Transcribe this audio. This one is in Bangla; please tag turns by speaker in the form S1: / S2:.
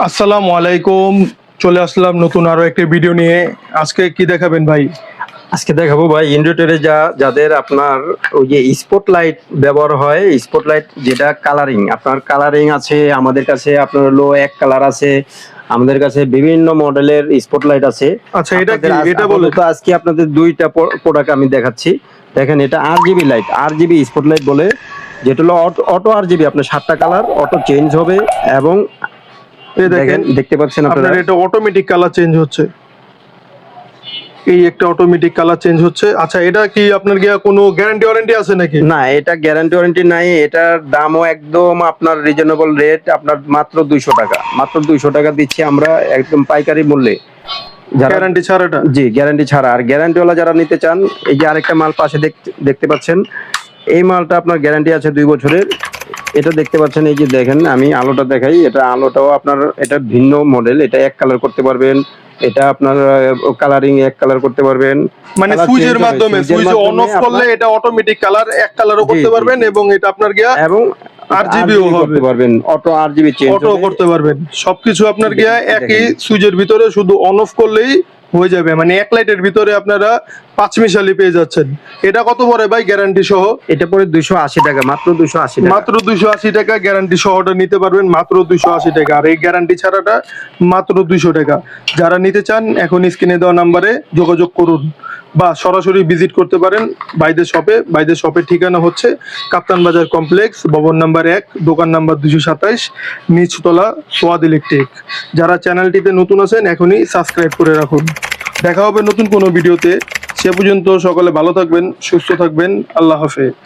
S1: আসসালামু আলাইকুম। চলে আসলাম নতুন আরো একটা ভিডিও নিয়ে। আজকে কি দেখাবেন ভাই?
S2: আজকে দেখাবো ভাই ইন্ডোটেরে যাদের আপনার ওই যে স্পটলাইট ব্যবহার হয়, স্পটলাইট যেটা কালারিং, আপনার কালারিং আছে আমাদের কাছে, আপনার হলো এক কালার আছে আমাদের কাছে, বিভিন্ন মডেলের স্পটলাইট আছে।
S1: আচ্ছা, এটা কি?
S2: আপনাদের
S1: এটা বলে
S2: আপাতত আজকে আপনাদের দুইটা প্রোডাক্ট আমি দেখাচ্ছি। দেখেন, এটা আরজিবি লাইট, আরজিবি স্পটলাইট বলে, যেটা হলো অটো আরজিবি। আপনার 7টা কালার অটো চেঞ্জ হবে এবং
S1: এই দেখেন,
S2: দেখতে পাচ্ছেন
S1: আপনার
S2: আপনারা,
S1: এটা অটোমেটিক কালার চেঞ্জ হচ্ছে। এই একটা অটোমেটিক কালার চেঞ্জ হচ্ছে। আচ্ছা, এটা কি আপনার কি কোনো গ্যারান্টি ওয়ারেন্টি আছে নাকি?
S2: না, এটা গ্যারান্টি ওয়ারেন্টি নাই। এটার দামও একদম আপনার রিজনেবল রেট, আপনার মাত্র 200 টাকা, মাত্র 200 টাকা দিচ্ছি আমরা একদম পাইকারি মূল্যে।
S1: গ্যারান্টি ছাড়াটা?
S2: জি, গ্যারান্টি ছাড়া। আর গ্যারান্টিওয়ালা যারা নিতে চান, এই যে আরেকটা মাল পাশে দেখতে পাচ্ছেন, এই মালটা আপনার গ্যারান্টি আছে 2 বছরের। এটা দেখতে পাচ্ছেন, এই যে দেখেন, আমি আলোটা দেখাই, এটা আলোটাও আপনার, এটা ভিন্ন মডেল, এটা এক কালার করতে পারবেন, এটা আপনার কালারিং এক কালার করতে পারবেন,
S1: মানে সুইচের মাধ্যমে, সুইচ অন অফ করলে এটা অটোমেটিক কালার এক কালারও করতে পারবেন এবং এটা আপনার গিয়া
S2: এবং
S1: আরজিবিও
S2: করতে পারবেন, অটো আরজিবি চেঞ্জ
S1: অটো করতে পারবেন। সবকিছু আপনার গিয়া একই সুইচের ভিতরে, শুধু অন অফ করলেই হয়ে যাবে। মানে এক লাইটের ভিতরে আপনারা 5 মিশালি পেয়ে যাচ্ছেন। এটা কত পড়ে ভাই গ্যারান্টি সহ?
S2: এটা পরে 280 টাকা, মাত্র 280 টাকা,
S1: মাত্র 280 টাকা গ্যারান্টি সহটা নিতে পারবেন, মাত্র 280 টাকা। আর এই গ্যারান্টি ছাড়াটা মাত্র 200 টাকা। যারা নিতে চান এখন স্ক্রিনে দেওয়া নাম্বারে যোগাযোগ করুন বা সরাসরি ভিজিট করতে পারেন ভাইদের শপে। ভাইদের শপের ঠিকানা হচ্ছে কাপ্তান বাজার কমপ্লেক্স, ভবন নাম্বার 1, দোকান নাম্বার 227, নিচতলা, সোয়াদ ইলেকট্রিক। যারা চ্যানেলটিতে নতুন আছেন এখনই সাবস্ক্রাইব করে রাখুন। দেখা হবে নতুন কোনো ভিডিওতে। সে পর্যন্ত সকলে ভালো থাকবেন, সুস্থ থাকবেন। আল্লাহ হাফেজ।